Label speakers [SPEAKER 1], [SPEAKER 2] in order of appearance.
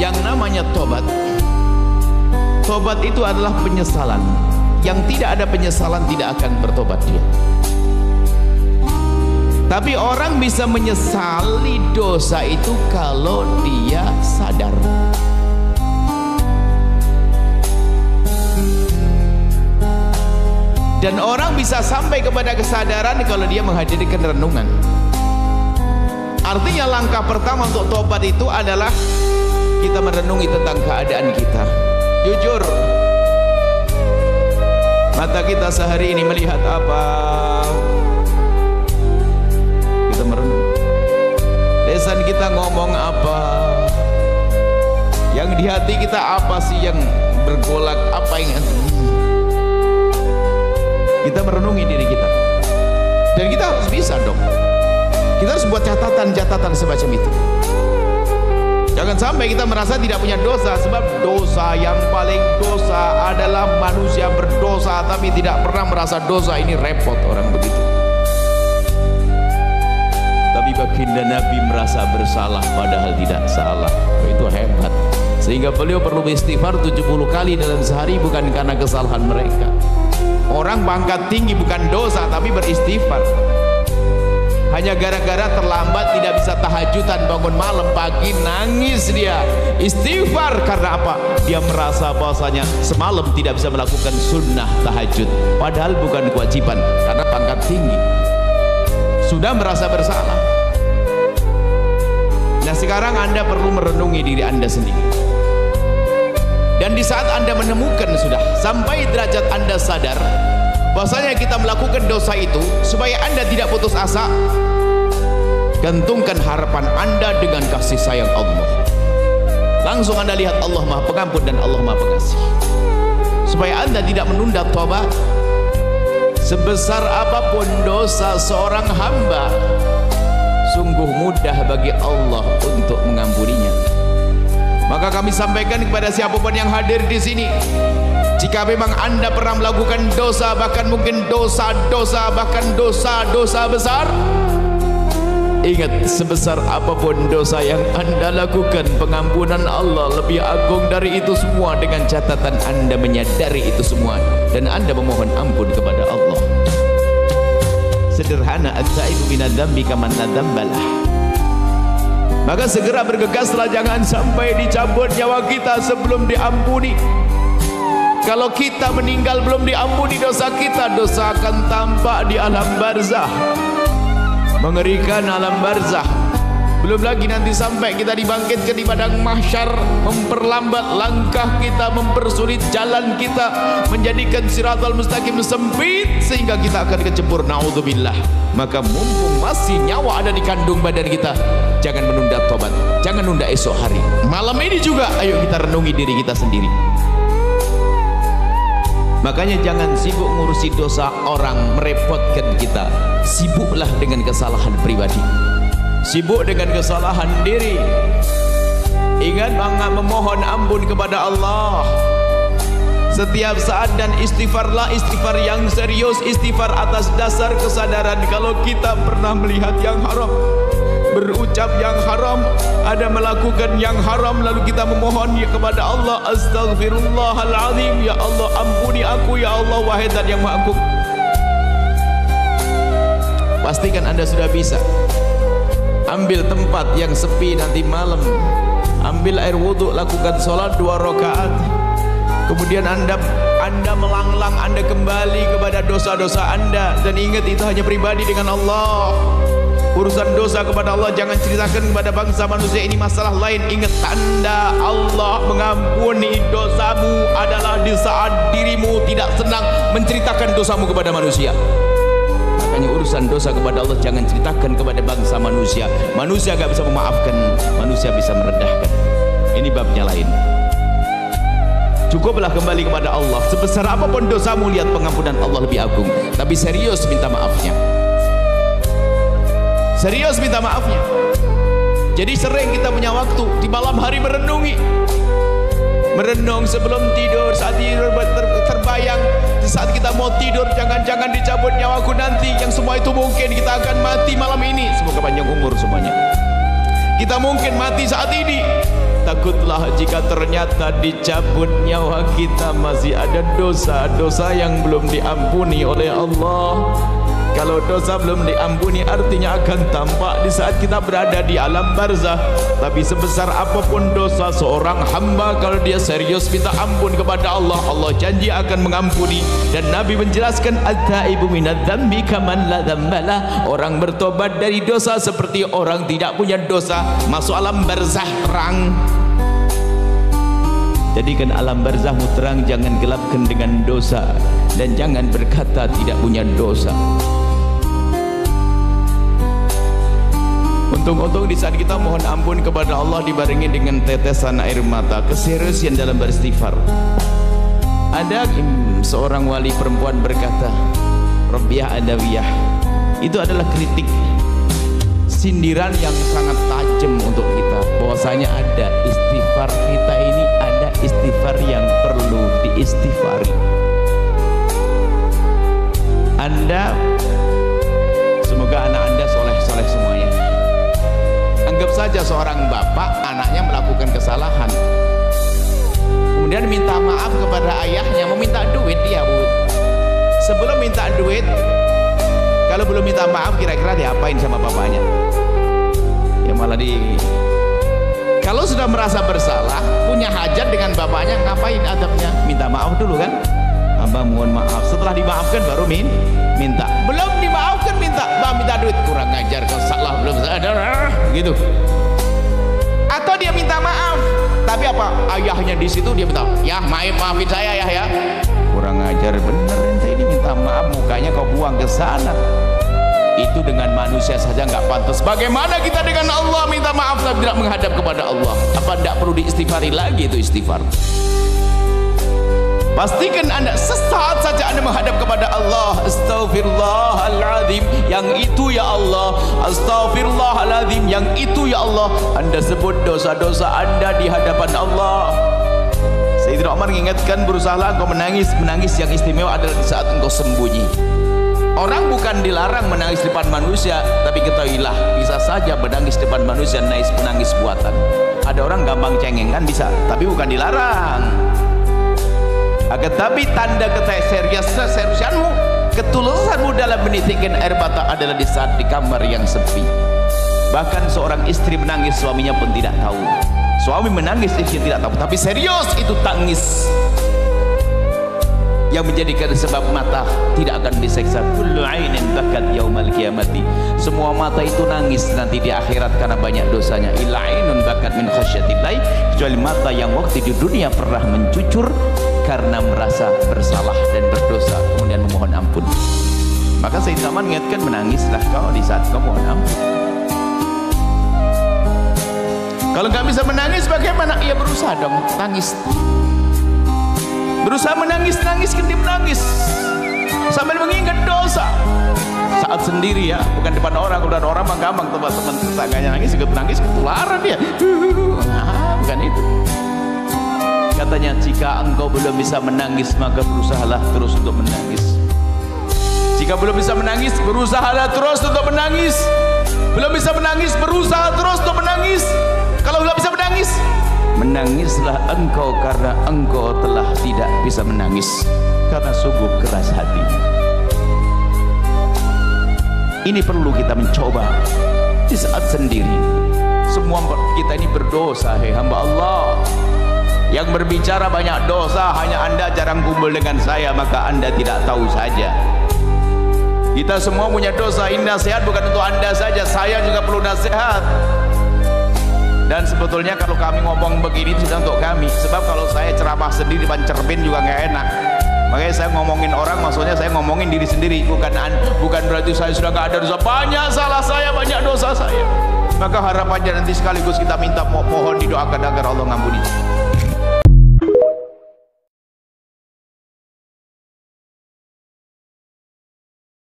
[SPEAKER 1] Yang namanya tobat, tobat itu adalah penyesalan. Yang tidak ada penyesalan tidak akan bertobat dia. Tapi orang bisa menyesali dosa itu kalau dia sadar. Dan orang bisa sampai kepada kesadaran kalau dia menghadirkan renungan. Artinya langkah pertama untuk tobat itu adalah kita merenungi tentang keadaan kita. Jujur, mata kita sehari ini melihat apa? Kita merenung. Lisan kita ngomong apa? Yang di hati kita apa sih yang bergolak? Apa yang kita merenungi diri kita. Dan kita harus bisa dong. Kita harus buat catatan-catatan semacam itu. Jangan sampai kita merasa tidak punya dosa, sebab dosa yang paling dosa adalah manusia berdosa tapi tidak pernah merasa dosa. Ini repot orang begitu. Tapi baginda Nabi merasa bersalah padahal tidak salah. Itu hebat. Sehingga beliau perlu istighfar 70 kali dalam sehari, bukan karena kesalahan mereka. Orang pangkat tinggi bukan dosa tapi beristighfar. Hanya gara-gara terlambat tidak bisa tahajudan, bangun malam, pagi nangis dia istighfar. Karena apa? Dia merasa bahwasanya semalam tidak bisa melakukan sunnah tahajud, padahal bukan kewajiban karena pangkat tinggi. Sudah merasa bersalah. Nah sekarang Anda perlu merenungi diri Anda sendiri. Dan di saat Anda menemukan sudah sampai derajat Anda sadar bahwasanya kita melakukan dosa itu, supaya Anda tidak putus asa, gantungkan harapan Anda dengan kasih sayang Allah. Langsung Anda lihat Allah Maha Pengampun dan Allah Maha Pengasih. Supaya Anda tidak menunda tobat. Sebesar apapun dosa seorang hamba, sungguh mudah bagi Allah untuk mengampuninya. Maka kami sampaikan kepada siapapun yang hadir di sini, jika memang Anda pernah melakukan dosa, bahkan mungkin dosa-dosa, bahkan dosa-dosa besar, ingat, sebesar apapun dosa yang Anda lakukan, pengampunan Allah lebih agung dari itu semua, dengan catatan Anda menyadari itu semua dan Anda memohon ampun kepada Allah. Sederhana, at-taibu minadz-dzambi kaman la dzambalah. Maka segera bergegaslah, jangan sampai dicabut nyawa kita sebelum diampuni. Kalau kita meninggal belum diampuni dosa kita, dosa akan tampak di alam barzah. Mengerikan alam barzah. Belum lagi nanti sampai kita dibangkitkan di padang mahsyar, memperlambat langkah kita, mempersulit jalan kita, menjadikan siratal mustaqim sempit sehingga kita akan kecebur, naudzubillah. Maka mumpung masih nyawa ada di kandung badan kita, jangan menunda tobat, jangan nunda esok hari. Malam ini juga ayo kita renungi diri kita sendiri. Makanya jangan sibuk ngurusi dosa orang, merepotkan kita. Sibuklah dengan kesalahan pribadi, sibuk dengan kesalahan diri. Ingat banget memohon ampun kepada Allah setiap saat, dan istighfarlah, istighfar yang serius, istighfar atas dasar kesadaran kalau kita pernah melihat yang haram, berucap yang haram, ada melakukan yang haram, lalu kita memohon ya kepada Allah, astaghfirullahaladzim, ya Allah ampuni aku, ya Allah wahai Zat yang Maha Agung. Pastikan Anda sudah bisa. Ambil tempat yang sepi nanti malam, ambil air wudhu, lakukan sholat 2 rakaat. Kemudian Anda melanglang, Anda kembali kepada dosa-dosa Anda, dan ingat itu hanya pribadi dengan Allah. Urusan dosa kepada Allah jangan ceritakan kepada bangsa manusia, ini masalah lain. Ingat, tanda Allah mengampuni dosamu adalah di saat dirimu tidak senang menceritakan dosamu kepada manusia. Makanya urusan dosa kepada Allah jangan ceritakan kepada bangsa manusia. Manusia gak bisa memaafkan, manusia bisa merendahkan. Ini babnya lain. Cukuplah kembali kepada Allah. Sebesar apapun dosamu, lihat pengampunan Allah lebih agung. Tapi serius minta maafnya. Serius minta maafnya. Jadi sering kita punya waktu di malam hari merenungi. Merenung sebelum tidur, saat tidur terbayang, di saat kita mau tidur, jangan-jangan dicabut nyawaku nanti. Yang semua itu mungkin kita akan mati malam ini. Semoga panjang umur semuanya. Kita mungkin mati saat ini. takutlah jika ternyata dicabut nyawa kita masih ada dosa-dosa yang belum diampuni oleh Allah. Kalau dosa belum diampuni artinya akan tampak di saat kita berada di alam barzah. Tapi sebesar apapun dosa seorang hamba, kalau dia serius minta ampun kepada Allah, Allah janji akan mengampuni. Dan Nabi menjelaskan, at-taibu minadz-dzambi kaman la dzambalah. Orang bertobat dari dosa seperti orang tidak punya dosa. Masuk alam barzah terang. Jadikan alam barzahmu terang, jangan gelapkan dengan dosa, dan jangan berkata tidak punya dosa. Untung-untung di saat kita mohon ampun kepada Allah dibarengi dengan tetesan air mata, keseriusan dalam beristighfar. Ada seorang wali perempuan berkata, Rabiah Adawiyah, itu adalah kritik, sindiran yang sangat tajam untuk kita, bahwasanya ada istighfar kita ini, ada istighfar yang perlu diistighfari. Anda, semoga anak Anda soleh-soleh semuanya. Anggap saja seorang bapak, anaknya melakukan kesalahan, kemudian minta maaf kepada ayahnya, mau minta duit dia, Bu. Sebelum minta duit, kalau belum minta maaf, kira-kira diapain sama bapaknya? Ya malah kalau sudah merasa bersalah, punya hajat dengan bapaknya, ngapain adabnya? Minta maaf dulu kan? Abah mohon maaf. Setelah dimaafkan baru minta. Belum dimaafkan minta, Bang minta duit. Kurang ngajar, kau salah belum sadar, gitu. Atau dia minta maaf, tapi apa? Ayahnya di situ, dia minta, ya maafin saya ya. Kurang ngajar bener, ente ini minta maaf, mukanya kau buang ke sana. Itu dengan manusia saja nggak pantas. Bagaimana kita dengan Allah minta maaf tapi tidak menghadap kepada Allah? Apa tidak perlu diistighfari lagi itu istighfar? Pastikan Anda sesaat saja Anda menghadap kepada Allah. Astaghfirullahaladzim, yang itu ya Allah. Astaghfirullahaladzim, yang itu ya Allah. Anda sebut dosa-dosa Anda di hadapan Allah. Sayyidina Umar mengingatkan, berusahalah engkau menangis. Menangis yang istimewa adalah di saat engkau sembunyi. Orang bukan dilarang menangis di depan manusia, tapi ketahuilah, bisa saja menangis di depan manusia menangis buatan. Ada orang gampang cengeng kan bisa, tapi bukan dilarang. Akan tapi tanda keseriusanmu, ketulusanmu dalam menitikkan air mata adalah di saat di kamar yang sepi. Bahkan seorang istri menangis, suaminya pun tidak tahu. Suami menangis, istri tidak tahu, tapi serius itu tangis yang menjadikan sebab mata tidak akan diseksa. Kullu ainin bakat yaumal qiyamati. Semua mata itu nangis nanti di akhirat karena banyak dosanya. Illa ainun bakat min khasyatillah, kecuali mata yang waktu di dunia pernah mencucur karena merasa bersalah dan berdosa kemudian memohon ampun. Maka Sayyidina Umar mengingatkan, menangislah kau di saat kau mohon ampun. Kalau nggak bisa menangis bagaimana? Ya berusaha dong, tangis. Berusaha menangis, kendi menangis sambil mengingat dosa. Saat sendiri ya, bukan depan orang. Kalau depan orang mah gampang, teman-teman tetangganya nangis, ikut nangis, ketularan dia. Nah, bukan itu. Katanya, jika engkau belum bisa menangis, maka berusahalah terus untuk menangis. Jika belum bisa menangis, berusahalah terus untuk menangis. Belum bisa menangis, berusaha terus untuk menangis. Kalau belum bisa menangis, menangislah engkau karena engkau telah tidak bisa menangis karena sungguh keras hati. Ini perlu kita mencoba di saat sendiri. Semua kita ini berdosa, hei hamba Allah. Yang berbicara banyak dosa, hanya Anda jarang kumpul dengan saya, maka Anda tidak tahu saja. Kita semua punya dosa. Ini nasihat bukan untuk Anda saja, saya juga perlu nasihat. Dan sebetulnya kalau kami ngomong begini itu sudah untuk kami. Sebab kalau saya ceramah sendiri depan cermin juga nggak enak. Makanya saya ngomongin orang, maksudnya saya ngomongin diri sendiri. Bukan berarti saya sudah nggak ada dosa. Banyak salah saya, banyak dosa saya. Maka harapannya nanti sekaligus kita minta mohon didoakan agar Allah ngampuni.